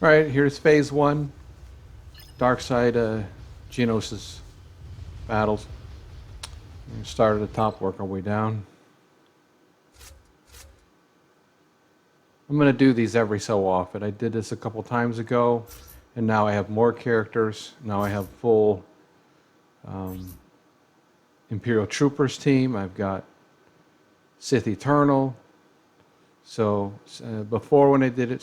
Right, here's phase one. Dark side Geonosis battles. We start at the top, work our way down. I'm going to do these every so often. I did this a couple times ago, and now I have more characters. Now I have full Imperial Troopers team. I've got Sith Eternal. So before when I did it,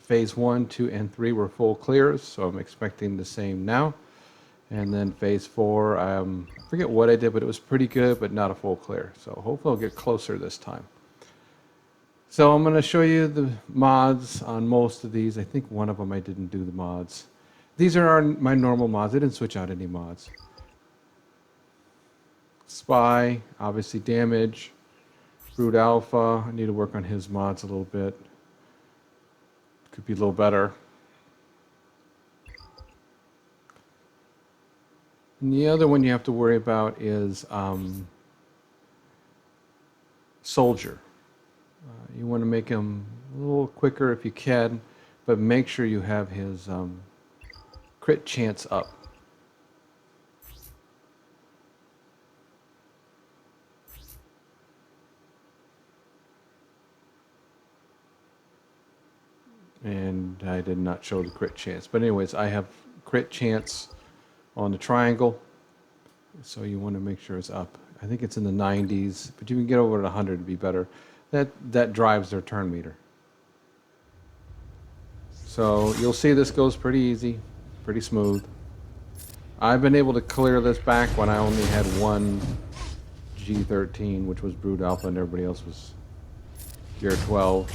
phase 1, 2, and 3 were full clears, so I'm expecting the same now. And then phase 4, I forget what I did, but it was pretty good, but not a full clear. So hopefully I'll get closer this time. So I'm going to show you the mods on most of these. I think one of them I didn't do the mods. These are my normal mods. I didn't switch out any mods. Spy, obviously damage. Brood Alpha, I need to work on his mods a little bit. Could be a little better. And the other one you have to worry about is Soldier. You want to make him a little quicker if you can, but make sure you have his crit chance up. And I did not show the crit chance. But anyways, I have crit chance on the triangle. So you want to make sure it's up. I think it's in the 90s, but you can get over to 100 to be better. That drives their turn meter. So you'll see this goes pretty easy, pretty smooth. I've been able to clear this back when I only had one G13, which was Brood Alpha, and everybody else was Gear 12.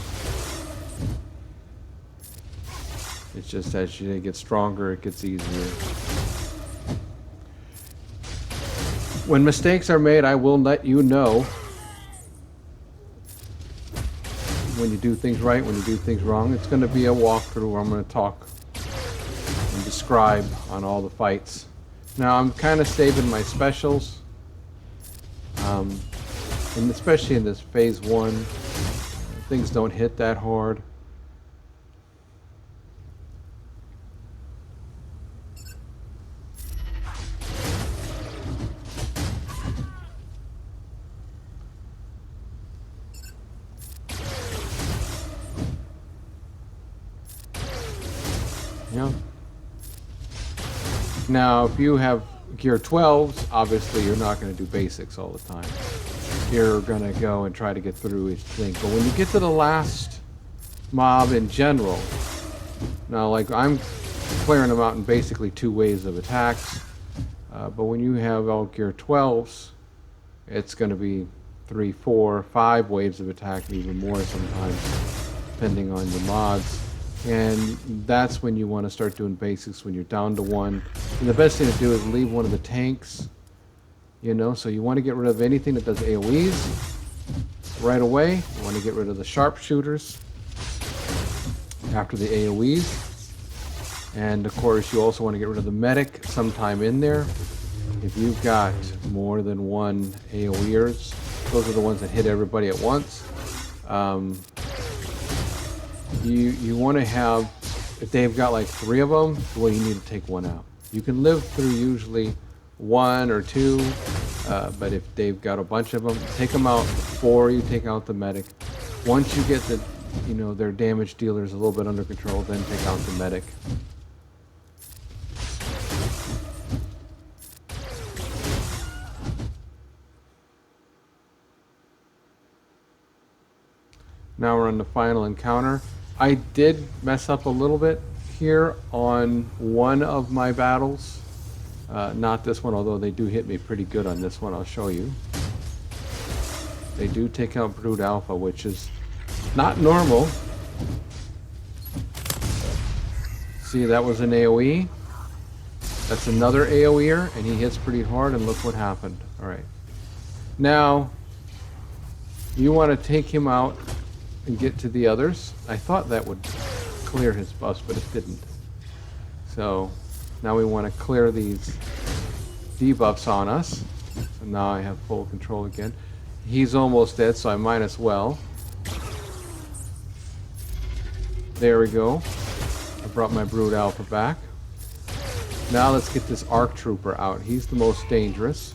It's just as you get stronger, it gets easier. When mistakes are made, I will let you know. When you do things right, when you do things wrong. It's going to be a walkthrough where I'm going to talk and describe on all the fights. Now, I'm kind of saving my specials. And especially in this phase 1, things don't hit that hard. Yeah. Now, if you have Gear 12s, obviously you're not going to do basics all the time. You're going to go and try to get through each thing. But when you get to the last mob in general, now like I'm clearing them out in basically 2 waves of attacks. But when you have all Gear 12s, it's going to be 3, 4, 5 waves of attack, and even more sometimes, depending on your mods. And that's when you want to start doing basics, when you're down to 1. And the best thing to do is leave one of the tanks, you know, so you want to get rid of anything that does AoEs right away. You want to get rid of the sharpshooters after the AoEs. And of course, you also want to get rid of the medic sometime in there. If you've got more than 1 AoEers, those are the ones that hit everybody at once. You want to have, if they've got like 3 of them, well, you need to take 1 out. You can live through usually 1 or 2, but if they've got a bunch of them, take them out before you take out the medic. Once you get the, you know, their damage dealers a little bit under control, then take out the medic. Now we're on the final encounter. I did mess up a little bit here on one of my battles. Not this one, although they do hit me pretty good on this one. I'll show you. They do take out Brood Alpha, which is not normal. See, that was an AoE. That's another AoEer, and he hits pretty hard, and look what happened. All right. Now, you want to take him out and get to the others. I thought that would clear his buffs, but it didn't. So now we want to clear these debuffs on us. So now I have full control again. He's almost dead, so I might as well. There we go. brought my Brood Alpha back. Now let's get this ARC Trooper out. He's the most dangerous.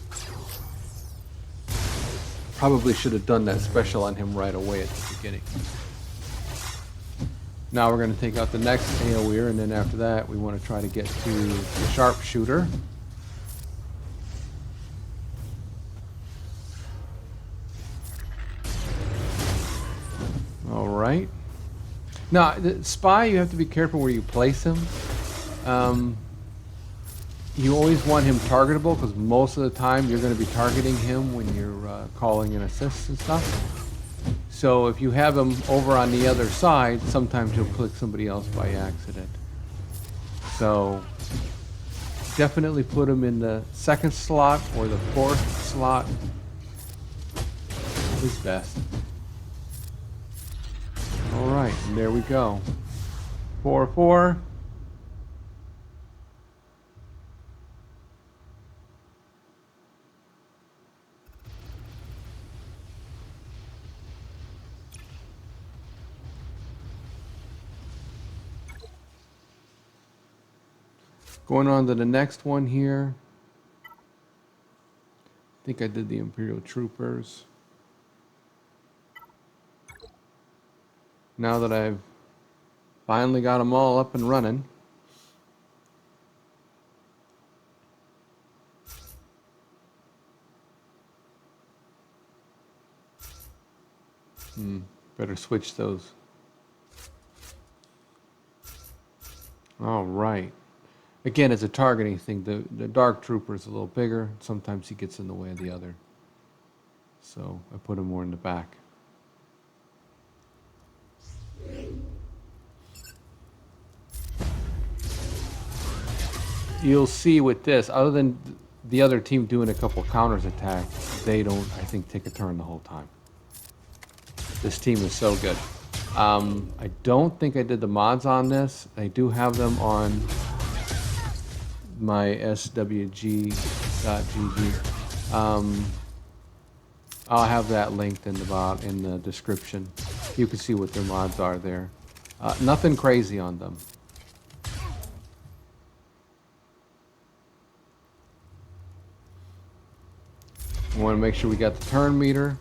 Probably should have done that special on him right away at the beginning. Now we're going to take out the next AoEer, and then after that we want to try to get to the Sharpshooter. Alright. Now, the Spy, you have to be careful where you place him. You always want him targetable, because most of the time you're going to be targeting him when you're calling in assists and stuff. So if you have him over on the other side, sometimes you'll click somebody else by accident. So definitely put him in the second slot or the fourth slot is best. Alright, and there we go. 4-4. Going on to the next one here. I think I did the Imperial Troopers. Now that I've finally got them all up and running. Better switch those. All right. Again, it's a targeting thing. The Dark Trooper is a little bigger. Sometimes he gets in the way of the other. So I put him more in the back. You'll see with this, other than the other team doing a couple counters attack, they don't, I think, take a turn the whole time. This team is so good. I don't think I did the mods on this. I do have them on my SWGOH. I'll have that linked in the description. You can see what their mods are there. Nothing crazy on them. We want to make sure we got the turn meter.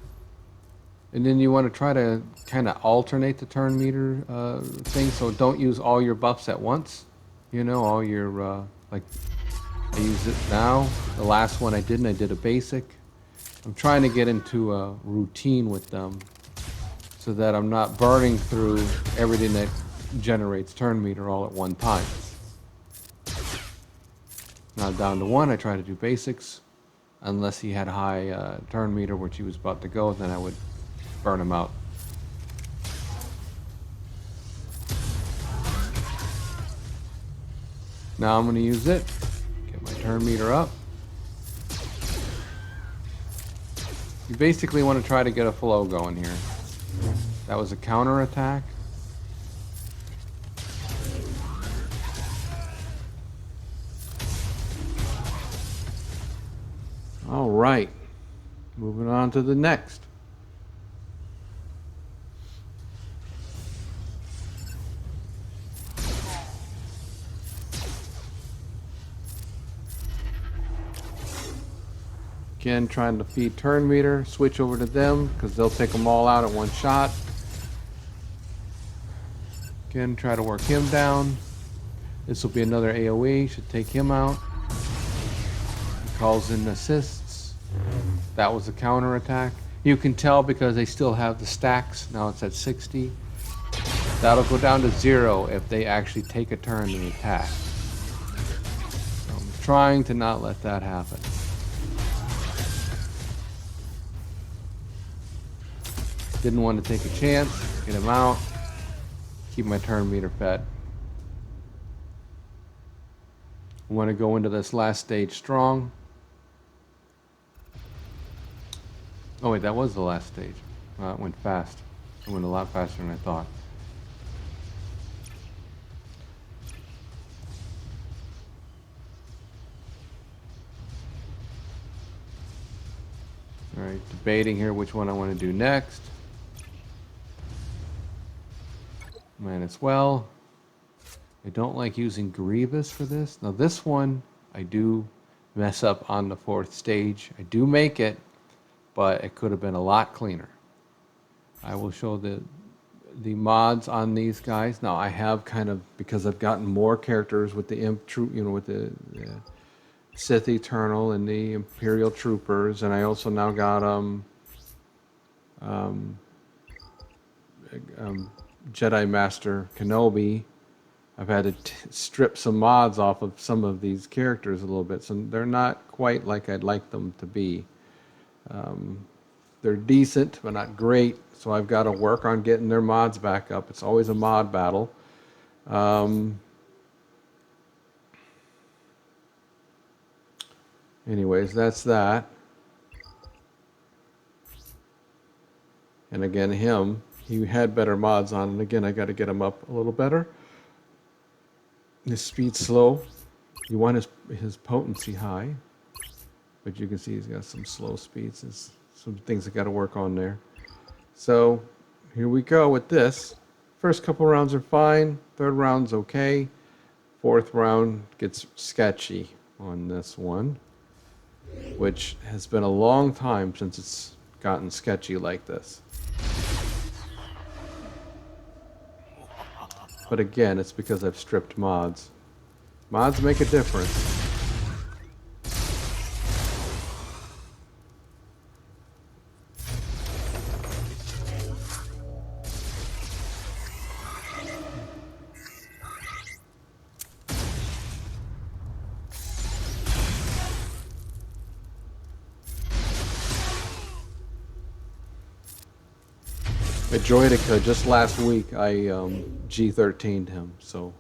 And then you want to try to kind of alternate the turn meter thing, so don't use all your buffs at once. You know, all your, like, I use it now. The last one I didn't, I did a basic. I'm trying to get into a routine with them so that I'm not burning through everything that generates turn meter all at one time. Now down to one, I try to do basics. Unless he had a high turn meter, which he was about to go, then I would burn him out. Now I'm going to use it. Get my turn meter up. You basically want to try to get a flow going here. That was a counter attack. All right, moving on to the next. Again, trying to feed turn meter, switch over to them because they'll take them all out at one shot. Again, try to work him down. This will be another AoE, should take him out. He calls in assists. That was a counter attack. You can tell because they still have the stacks. Now it's at 60. That'll go down to 0 if they actually take a turn and attack. So I'm trying to not let that happen. Didn't want to take a chance. Get him out. Keep my turn meter fed. I want to go into this last stage strong. Oh wait, that was the last stage. It went fast. It went a lot faster than I thought. Alright, debating here which one I want to do next. Might as well. I don't like using Grievous for this. Now this one, I do mess up on the 4th stage. I do make it, but it could have been a lot cleaner. I will show the mods on these guys. Now I have kind of, because I've gotten more characters with the with the Sith Eternal and the Imperial Troopers, and I also now got Jedi Master Kenobi. I've had to strip some mods off of some of these characters a little bit, so they're not quite like I'd like them to be. They're decent, but not great, so I've got to work on getting their mods back up. It's always a mod battle. Anyways, that's that. And again, he had better mods on, and again, I got to get him up a little better. His speed's slow. You want his potency high, but you can see he's got some slow speeds. There's some things I got to work on there. So here we go with this. First couple rounds are fine. 3rd round's okay. 4th round gets sketchy on this one, which has been a long time since it's gotten sketchy like this. But again, it's because I've stripped mods. Mods make a difference. At Droideka, just last week, I G13'd him, so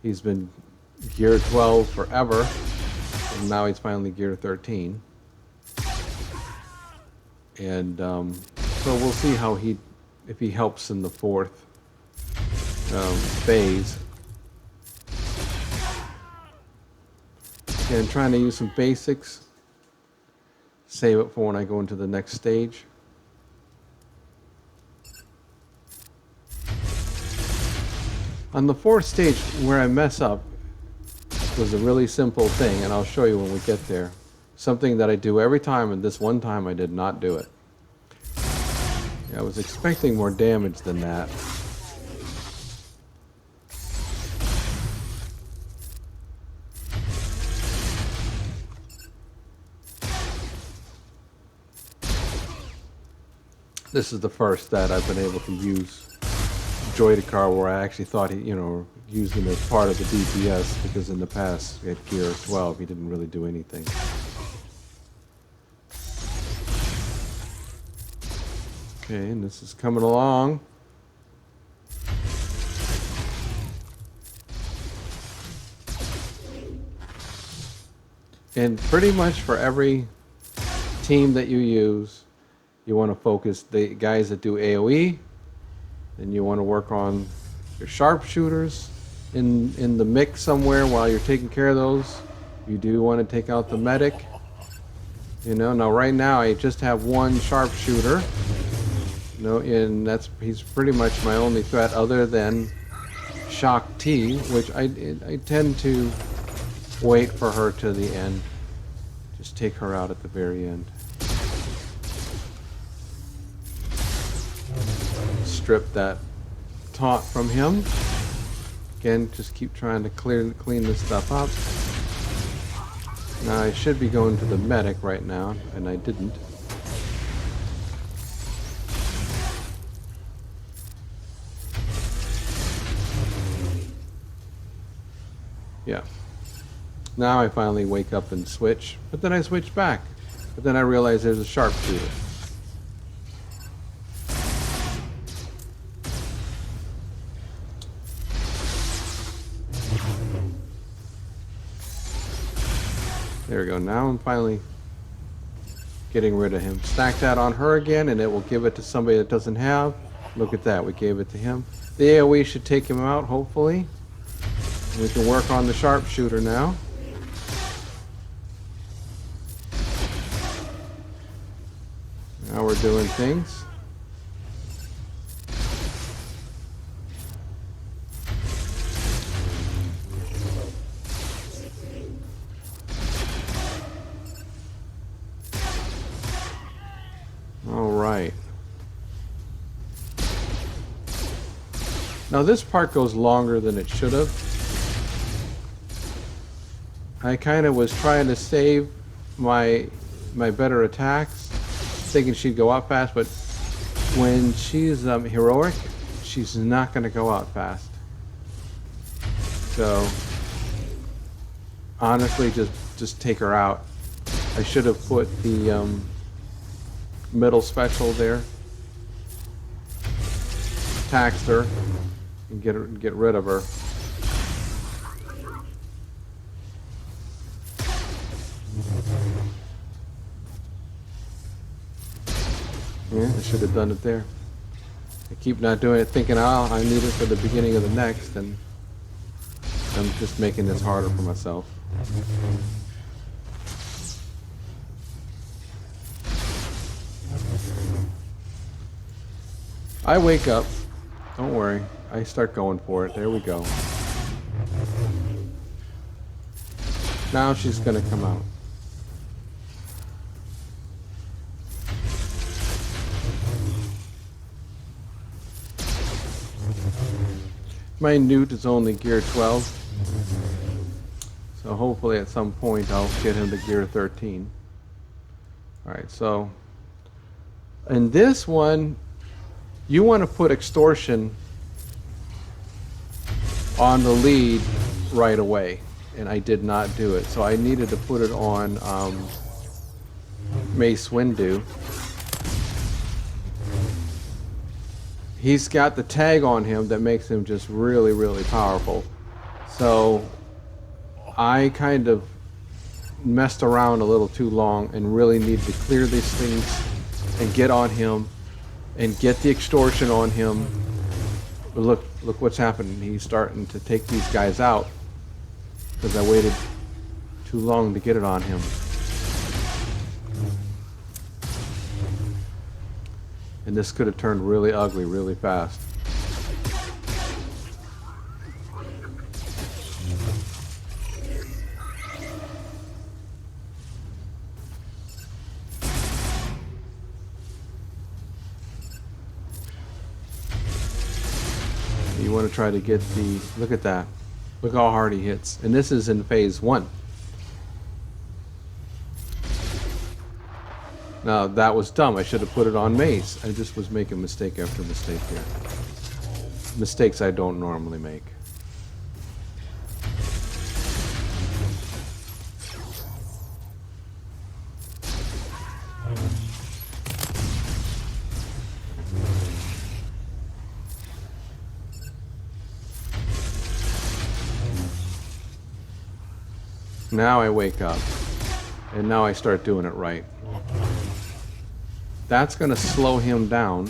he's been gear 12 forever, and now he's finally gear 13. And so we'll see how if he helps in the 4th phase. And trying to use some basics, save it for when I go into the next stage. On the 4th stage, where I mess up was a really simple thing, and I'll show you when we get there. Something that I do every time, and this one time I did not do it. I was expecting more damage than that. This is the first that I've been able to use Droideka where I actually thought he, used him as part of the DPS, because in the past at gear 12 he didn't really do anything. Okay, and this is coming along. And pretty much for every team that you use, you want to focus the guys that do AoE. Then you want to work on your sharpshooters in the mix somewhere while you're taking care of those. You do want to take out the medic. Now right now I just have one sharpshooter. And he's pretty much my only threat other than Shock T, which I tend to wait for her to the end. Just take her out at the very end. Strip that taunt from him. Again, just keep trying to clean this stuff up. Now I should be going to the medic right now, and I didn't. Yeah. Now I finally wake up and switch, but then I switch back. But then I realize there's a sharpshooter. There we go. Now I'm finally getting rid of him. Stack that on her again, and it will give it to somebody that doesn't have. Look at that. We gave it to him. The AoE should take him out, hopefully. We can work on the sharpshooter now. Now we're doing things. Now this part goes longer than it should have. I kind of was trying to save my better attacks, thinking she'd go out fast, but when she's heroic, she's not going to go out fast. So honestly, just take her out. I should have put the middle special there, taxed her, and get rid of her. Yeah, I should have done it there. I keep not doing it, thinking, oh, I need it for the beginning of the next, and I'm just making this harder for myself. I wake up. Don't worry. I start going for it. There we go. Now she's going to come out. My newt is only gear 12. So hopefully at some point I'll get him to gear 13. Alright, so in this one, you want to put extortion on the lead right away, and I did not do it. So I needed to put it on Mace Windu. He's got the tag on him that makes him just really, really powerful. So I kind of messed around a little too long and really need to clear these things and get on him and get the extortion on him. But look what's happening. He's starting to take these guys out because I waited too long to get it on him. And this could have turned really ugly really fast. You want to try to get the, look at that. Look how hard he hits. And this is in phase 1. Now that was dumb. I should have put it on Mace. I just was making mistake after mistake here. Mistakes I don't normally make. Now I wake up, and now I start doing it right. That's going to slow him down.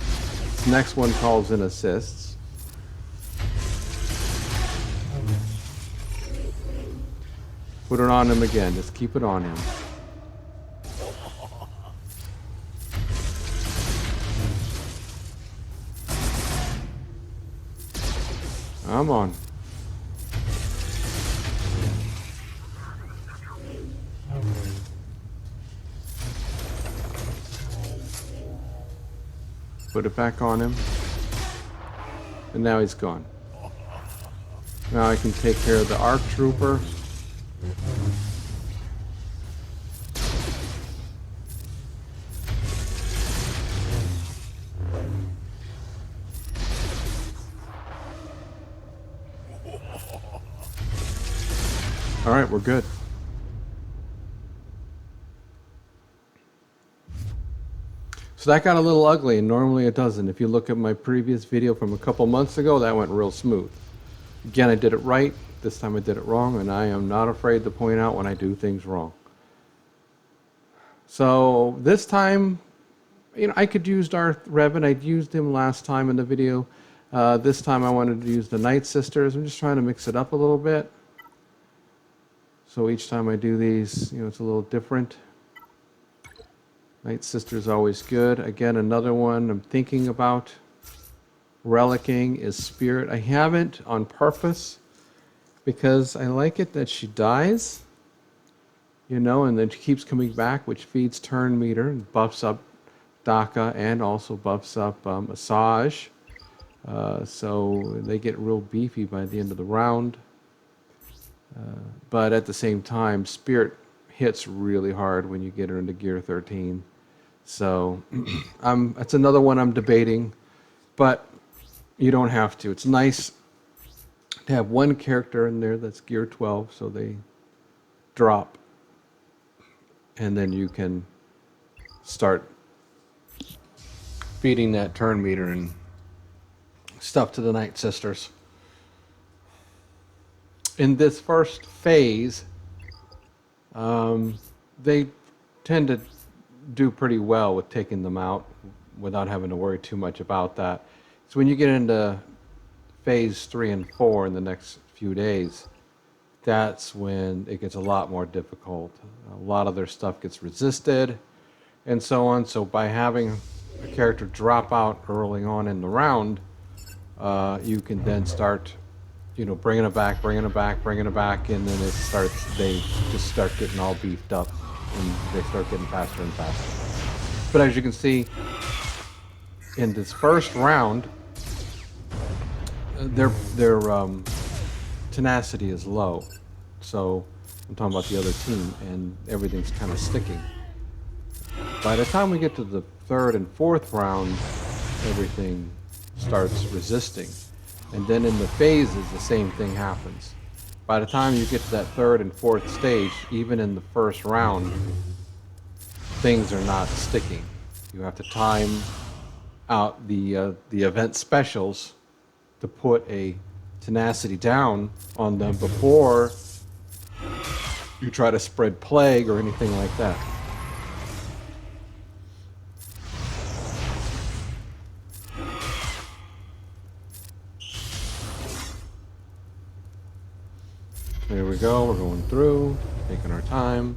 This next one calls in assists. Put it on him again. Just keep it on him. Come on. Put it back on him. And now he's gone. Now I can take care of the ARC Trooper. Alright, we're good. So that got a little ugly, and normally it doesn't. If you look at my previous video from a couple months ago, that went real smooth. Again, I did it right. This time I did it wrong, and I am not afraid to point out when I do things wrong. So this time, you know, I could use Darth Revan. I'd used him last time in the video. This time I wanted to use the Night Sisters. I'm just trying to mix it up a little bit. So each time I do these, you know, it's a little different. Night Sister's always good. Again, another one I'm thinking about relicking is Spirit. I haven't on purpose because I like it that she dies, you know, and then she keeps coming back, which feeds turn meter and buffs up DACA and also buffs up Massage. So they get real beefy by the end of the round. But at the same time, Spirit hits really hard when you get her into Gear 13. So that's another one I'm debating, but you don't have to. It's nice to have one character in there that's Gear 12, so they drop, and then you can start feeding that turn meter and stuff to the Night Sisters. In this first phase, they tend to do pretty well with taking them out without having to worry too much about that. So when you get into phase 3 and 4 in the next few days, that's when it gets a lot more difficult. A lot of their stuff gets resisted and so on. So by having a character drop out early on in the round, you can then start, bringing it back, and then they just start getting all beefed up, and they start getting faster and faster. But as you can see, in this first round, their tenacity is low. So I'm talking about the other team, and everything's kind of sticking. By the time we get to the third and fourth round, everything starts resisting. And then in the phases, the same thing happens. By the time you get to that third and fourth stage, even in the first round, things are not sticking. You have to time out the event specials to put a tenacity down on them before you try to spread plague or anything like that. There we go, we're going through, taking our time.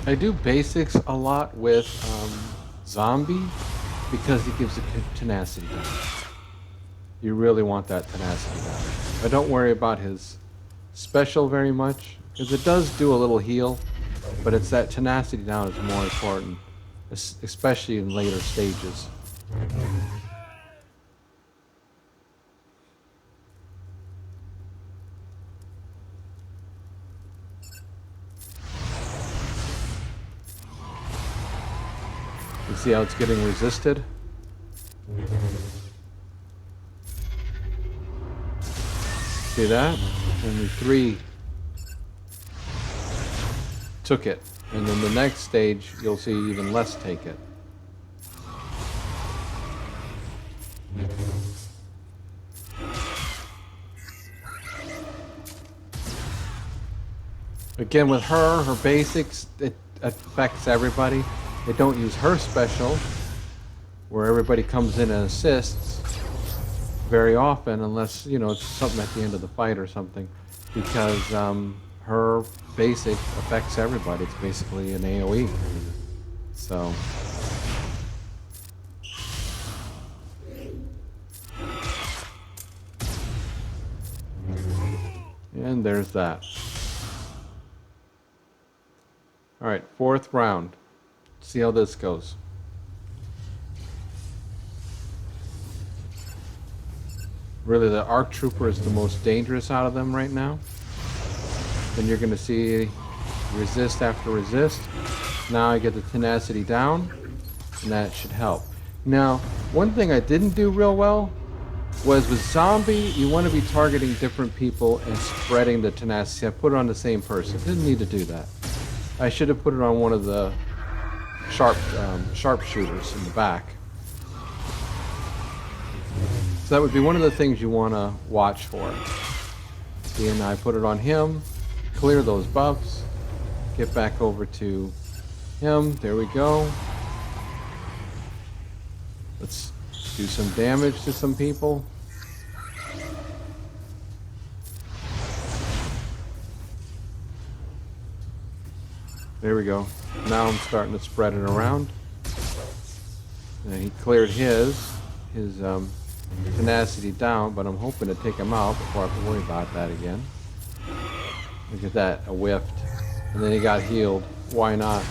I do basics a lot with Zombie because he gives a tenacity down. You really want that tenacity down. I don't worry about his special very much, because it does do a little heal, but it's that tenacity down is more important, especially in later stages. You see how it's getting resisted? See that? Only 3 took it. And then the next stage, you'll see even less take it. Again, with her basics, it affects everybody. They don't use her special, where everybody comes in and assists very often, unless, it's something at the end of the fight or something, because her basic affects everybody. It's basically an AoE. So. And there's that. All right, 4th round. See how this goes. Really, the ARC Trooper is the most dangerous out of them right now. Then you're going to see resist after resist. Now I get the tenacity down, and that should help. Now, one thing I didn't do real well was with Zombie, you want to be targeting different people and spreading the tenacity. I put it on the same person. Didn't need to do that. I should have put it on one of the sharpshooters in the back. So that would be one of the things you want to watch for. See, and I put it on him, clear those buffs, get back over to him. There we go. Let's do some damage to some people. There we go. Now I'm starting to spread it around. And he cleared his tenacity down, but I'm hoping to take him out before I have to worry about that again. Look at that, a whiffed. And then he got healed. Why not?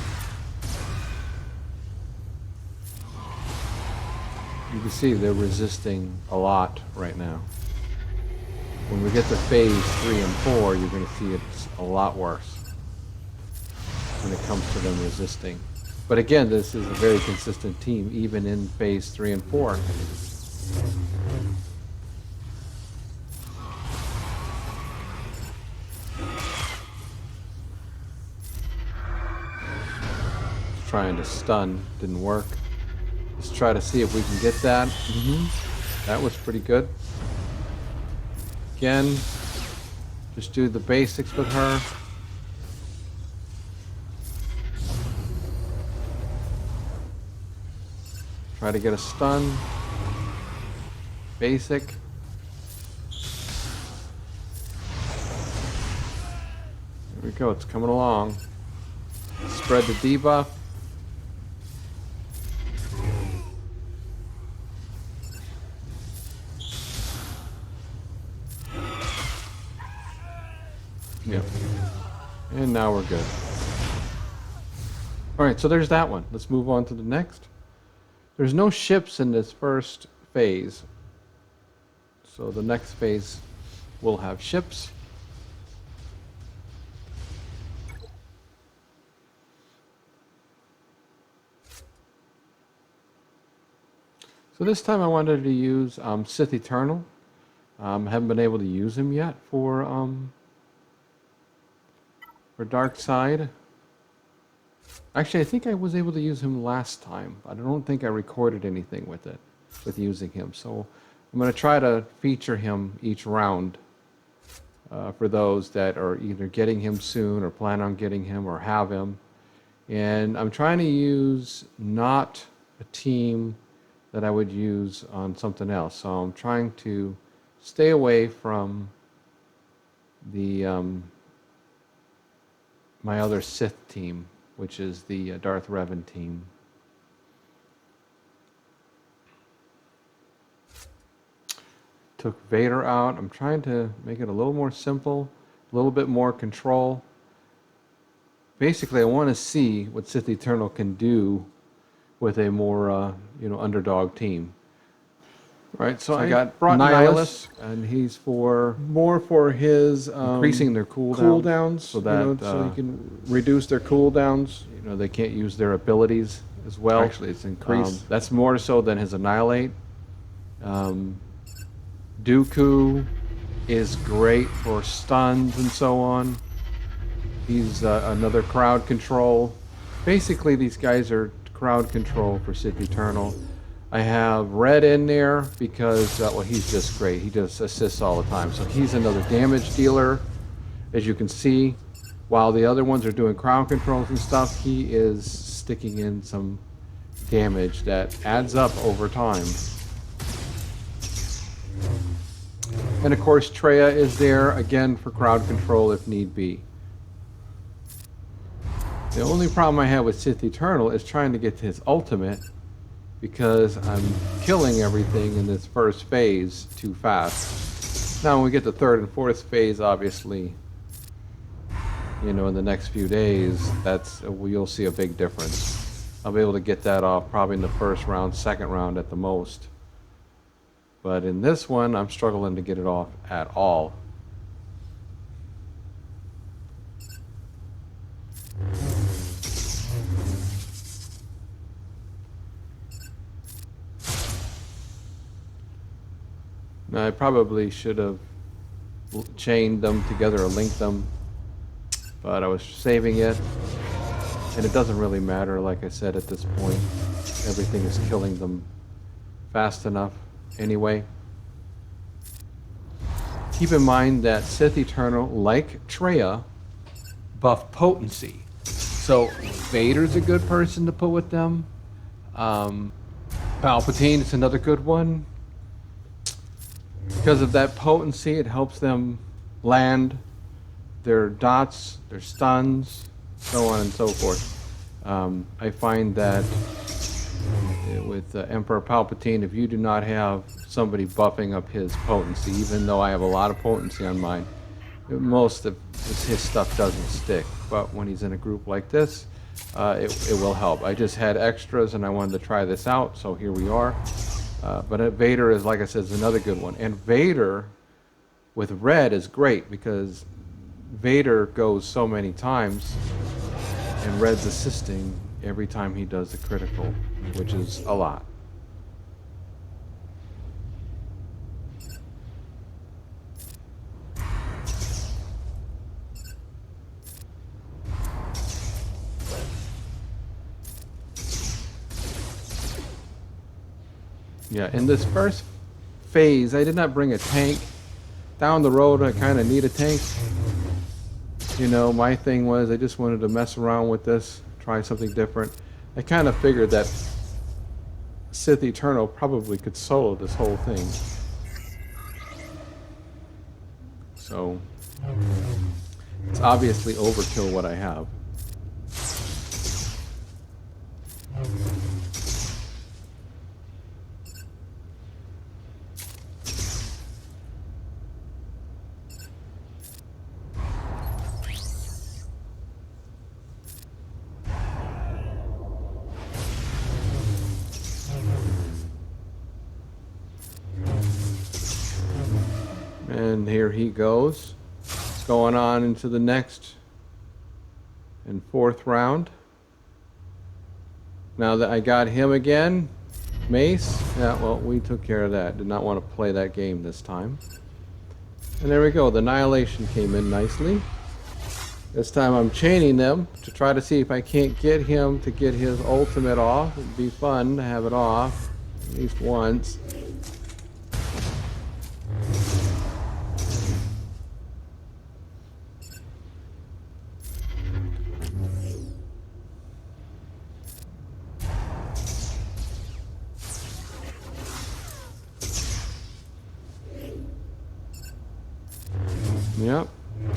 You can see they're resisting a lot right now. When we get to phase 3 and 4, you're going to see it's a lot worse when it comes to them resisting. But again, this is a very consistent team, even in phase 3 and 4. Trying to stun, didn't work. Let's try to see if we can get that. That was pretty good. Again, just do the basics with her. Try to get a stun. Basic. There we go, it's coming along. Spread the debuff. Yep. And now we're good. Alright, so there's that one. Let's move on to the next. There's no ships in this first phase. So the next phase will have ships. So this time I wanted to use Sith Eternal. I haven't been able to use him yet for Dark Side. Actually, I think I was able to use him last time. I don't think I recorded anything with using him. So I'm going to try to feature him each round for those that are either getting him soon or plan on getting him or have him. And I'm trying to use not a team that I would use on something else. So I'm trying to stay away from the my other Sith team, which is the Darth Revan team. Took Vader out. I'm trying to make it a little more simple, a little bit more control. Basically, I want to see what Sith Eternal can do with a more, underdog team. Right, so I got brought Nihilus, and he's more for his increasing their cooldowns, so that so you can reduce their cooldowns. They can't use their abilities as well. Actually, it's increased. That's more so than his Annihilate. Dooku is great for stuns and so on. He's another crowd control. Basically, these guys are crowd control for Sith Eternal. I have Red in there because, he's just great. He just assists all the time. So he's another damage dealer, as you can see. While the other ones are doing crowd controls and stuff, he is sticking in some damage that adds up over time. And of course, Traya is there, again, for crowd control if need be. The only problem I have with Sith Eternal is trying to get to his ultimate, because I'm killing everything in this first phase too fast. Now when we get to third and fourth phase, obviously, in the next few days, you'll see a big difference. I'll be able to get that off probably in the first round, second round at the most. But in this one, I'm struggling to get it off at all. Now, I probably should have chained them together or linked them, but I was saving it, and it doesn't really matter, like I said, at this point. Everything is killing them fast enough anyway. Keep in mind that Sith Eternal, like Traya, buff potency. So Vader's a good person to put with them. Palpatine is another good one. Because of that potency, it helps them land their dots, their stuns, so on and so forth. I find that with Emperor Palpatine, if you do not have somebody buffing up his potency, even though I have a lot of potency on mine, most of his stuff doesn't stick. But when he's in a group like this, it will help. I just had extras and I wanted to try this out, so here we are. But Vader is, like I said, is another good one. And Vader with red is great because Vader goes so many times and red's assisting every time he does the critical, which is a lot. Yeah, in this first phase, I did not bring a tank. Down the road, I kind of need a tank. You know, my thing was I just wanted to mess around with this, try something different. I kind of figured that Sith Eternal probably could solo this whole thing. So, it's obviously overkill what I have. And here he goes. It's going on into the next and fourth round. Now that I got him again, Mace. Yeah, well, we took care of that. Did not want to play that game this time. And there we go. The Annihilation came in nicely. This time I'm chaining them to try to see if I can't get him to get his ultimate off. It'd be fun to have it off at least once. Yep,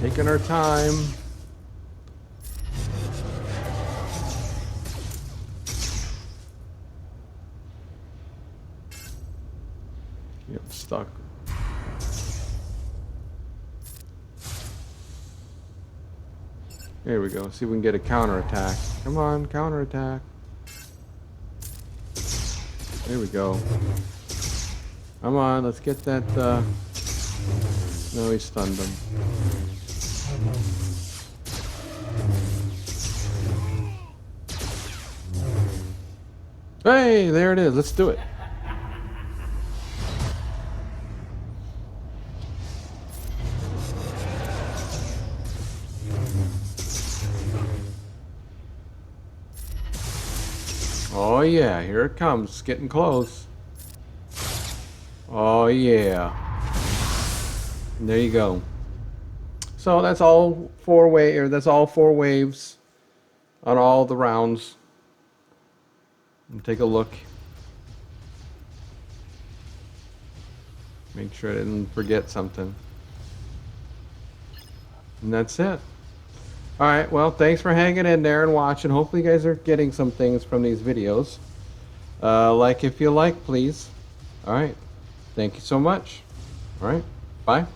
taking our time. Yep, stuck. There we go. See if we can get a counterattack. Come on, counterattack. There we go. Come on, let's get that. No, he stunned him. Hey, there it is. Let's do it. Oh yeah, here it comes. It's getting close. Oh yeah. And there you go. So that's all four waves on all the rounds. And take a look. Make sure I didn't forget something. And that's it. Alright, well, thanks for hanging in there and watching. Hopefully you guys are getting some things from these videos. Like if you like, please. Alright. Thank you so much. Alright. Bye.